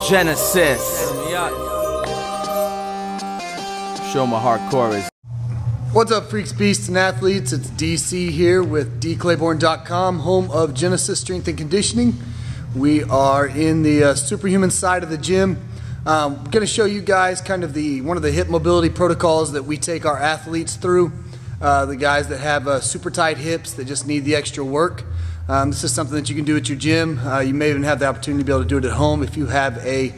Genesis. Show my hardcore is. What's up, freaks, beasts, and athletes? It's DC here with dclayborn.com, home of Genesis Strength and Conditioning. We are in the superhuman side of the gym. I'm going to show you guys kind of one of the hip mobility protocols that we take our athletes through. The guys that have super tight hips that just need the extra work. This is something that you can do at your gym. You may even have the opportunity to be able to do it at home if you have a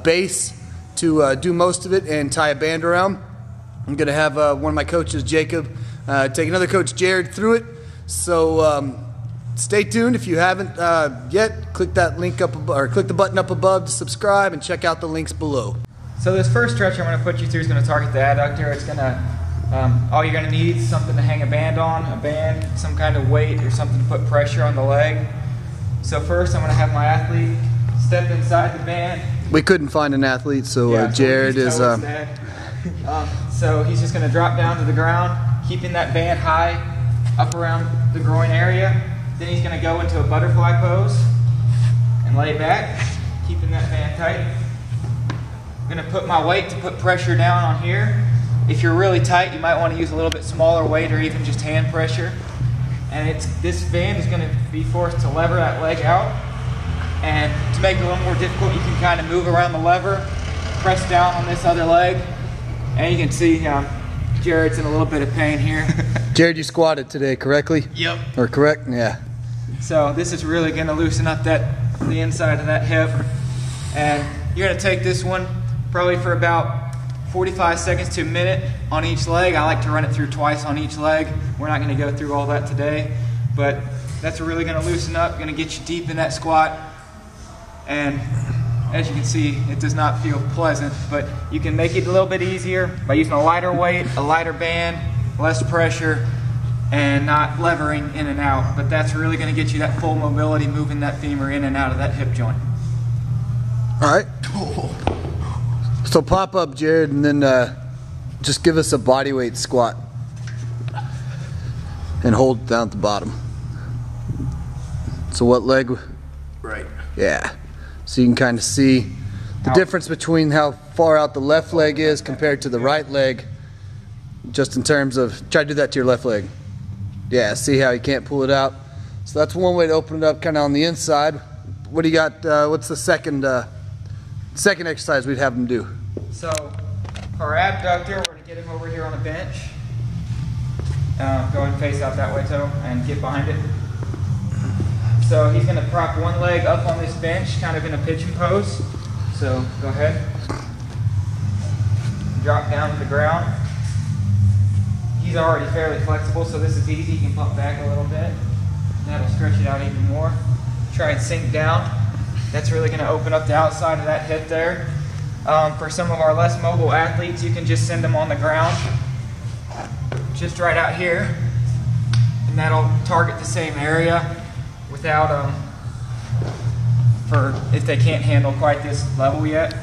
base to do most of it and tie a band around. I'm going to have one of my coaches, Jacob, take another coach, Jared, through it. So stay tuned. If you haven't yet, click that link up or click the button up above to subscribe and check out the links below. So this first stretch I'm going to put you through is going to target the adductor. It's going to all you're going to need is something to hang a band on, some kind of weight or something to put pressure on the leg. So first I'm going to have my athlete step inside the band. We couldn't find an athlete, so Jared is... So he's just going to drop down to the ground, keeping that band high up around the groin area. Then he's going to go into a butterfly pose and lay back, keeping that band tight. I'm going to put my weight to put pressure down on here. If you're really tight, you might want to use a little bit smaller weight or even just hand pressure. And this band is going to be forced to lever that leg out. And to make it a little more difficult, you can kind of move around the lever, press down on this other leg. And you can see Jared's in a little bit of pain here. Jared, you squatted today correctly? Yep. Or correct? Yeah. So this is really going to loosen up the inside of that hip. And you're going to take this one probably for about 45 seconds to a minute on each leg. I like to run it through twice on each leg. We're not going to go through all that today, but that's really going to loosen up, going to get you deep in that squat. And as you can see, it does not feel pleasant, but you can make it a little bit easier by using a lighter weight, a lighter band, less pressure, and not levering in and out. But that's really going to get you that full mobility, moving that femur in and out of that hip joint. All right. So pop up, Jared, and then just give us a body weight squat and hold down at the bottom. So what leg? Right. Yeah. So you can kind of see the difference between how far out the left leg is compared to the right leg, just in terms of, try to do that to your left leg. Yeah, see how you can't pull it out? So that's one way to open it up kind of on the inside. What do you got, what's the second exercise we'd have them do? So for our abductor, we're going to get him over here on a bench. Go ahead and face out that way, Toe, and get behind it. So he's going to prop one leg up on this bench, kind of in a pigeon pose. So go ahead. Drop down to the ground. He's already fairly flexible, so this is easy. You can pump back a little bit. That'll stretch it out even more. Try and sink down. That's really going to open up the outside of that hip there. For some of our less mobile athletes, you can just send them on the ground, just right out here, and that'll target the same area without, if they can't handle quite this level yet.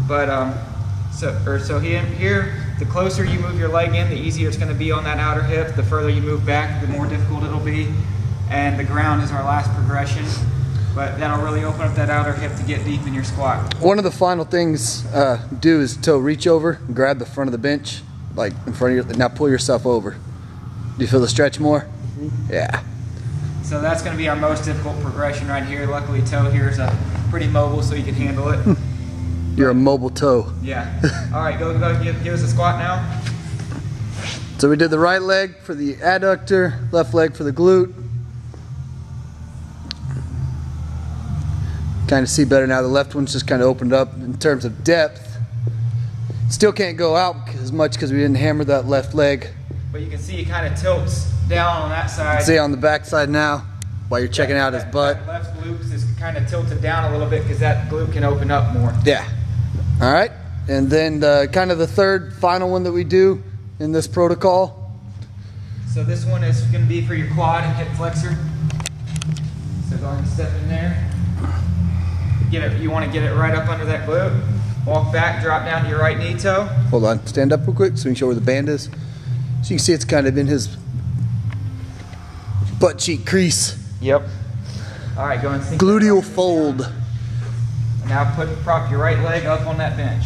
But so here, the closer you move your leg in, the easier it's going to be on that outer hip. The further you move back, the more difficult it'll be. And the ground is our last progression. But that'll really open up that outer hip to get deep in your squat. One of the final things do is to reach over and grab the front of the bench, like in front of you. Now pull yourself over. Do you feel the stretch more? Mm-hmm. Yeah. So that's going to be our most difficult progression right here. Luckily, Toe here is pretty mobile, so you can handle it. You're a mobile toe. Yeah. All right, go give us a squat now. So we did the right leg for the adductor, left leg for the glute. Kind of see better now. The left one's just kind of opened up in terms of depth. Still can't go out as much because we didn't hammer that left leg. But you can see it kind of tilts down on that side. See on the back side now while you're checking out his butt. That left glute is kind of tilted down a little bit because that glute can open up more. Yeah. All right. And then kind of the third final one that we do in this protocol. So this one is going to be for your quad and hip flexor. So go ahead and step in there. You want to get it right up under that glute. Walk back, drop down to your right knee toe. Hold on, stand up real quick so we can show where the band is. So you can see it's kind of in his butt cheek crease. Yep. All right, go and sink. Gluteal fold. Now prop your right leg up on that bench.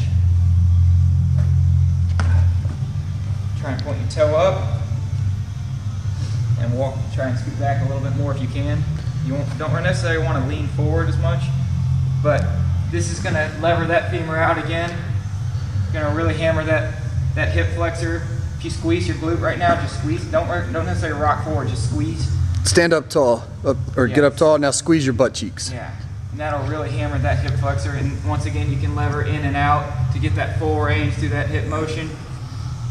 Try and point your toe up and walk. Try and scoot back a little bit more if you can. You don't necessarily want to lean forward as much, but this is going to lever that femur out again. Going to really hammer that hip flexor. If you squeeze your glute right now, just squeeze. Don't necessarily rock forward, just squeeze. Stand up tall, get up tall. Now squeeze your butt cheeks. Yeah, and that'll really hammer that hip flexor. And once again, you can lever in and out to get that full range through that hip motion.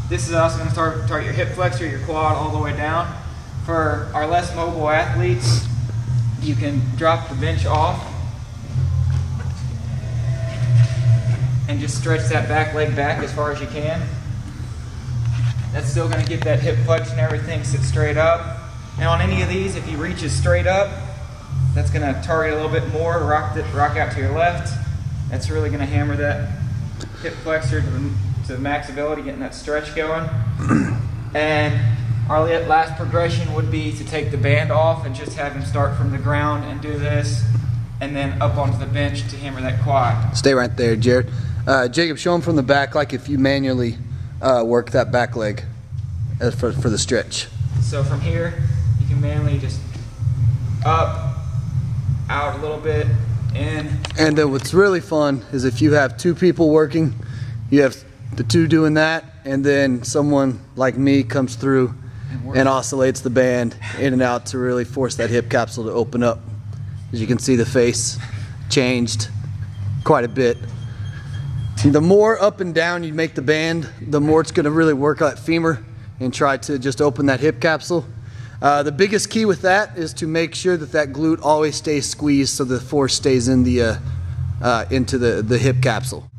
This is also going to target your hip flexor, your quad, all the way down. For our less mobile athletes, you can drop the bench off and just stretch that back leg back as far as you can. That's still going to get that hip flexion and everything sit straight up. And on any of these, if you reach it straight up, that's going to target a little bit more, rock out to your left. That's really going to hammer that hip flexor to the max ability, getting that stretch going. And our last progression would be to take the band off and just have him start from the ground and do this, and then up onto the bench to hammer that quad. Stay right there, Jared. Jacob, show him from the back, like if you manually work that back leg for the stretch. So from here, you can manually just up, out a little bit, in. And then what's really fun is if you have two people working, you have the two doing that, and then someone like me comes through and oscillates the band in and out to really force that hip capsule to open up. As you can see, the face changed quite a bit. The more up and down you make the band, the more it's going to really work that femur and try to just open that hip capsule. The biggest key with that is to make sure that that glute always stays squeezed so the force stays in the into the hip capsule.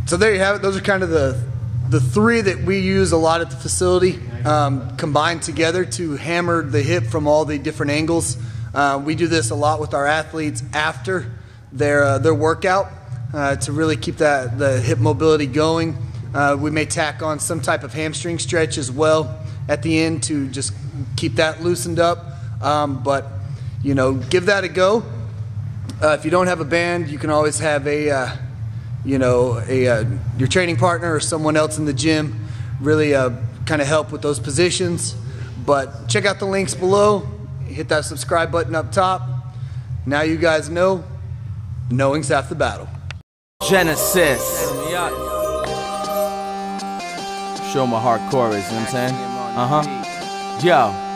So there you have it. Those are kind of the three that we use a lot at the facility, combined together to hammer the hip from all the different angles. We do this a lot with our athletes after their workout to really keep the hip mobility going. We may tack on some type of hamstring stretch as well at the end to just keep that loosened up. But you know, give that a go. If you don't have a band, you can always have your training partner or someone else in the gym really kind of help with those positions. But check out the links below. Hit that subscribe button up top. Now you guys know, knowing's half the battle. Genesis. Show my hardcore is, you know what I'm saying? Yo.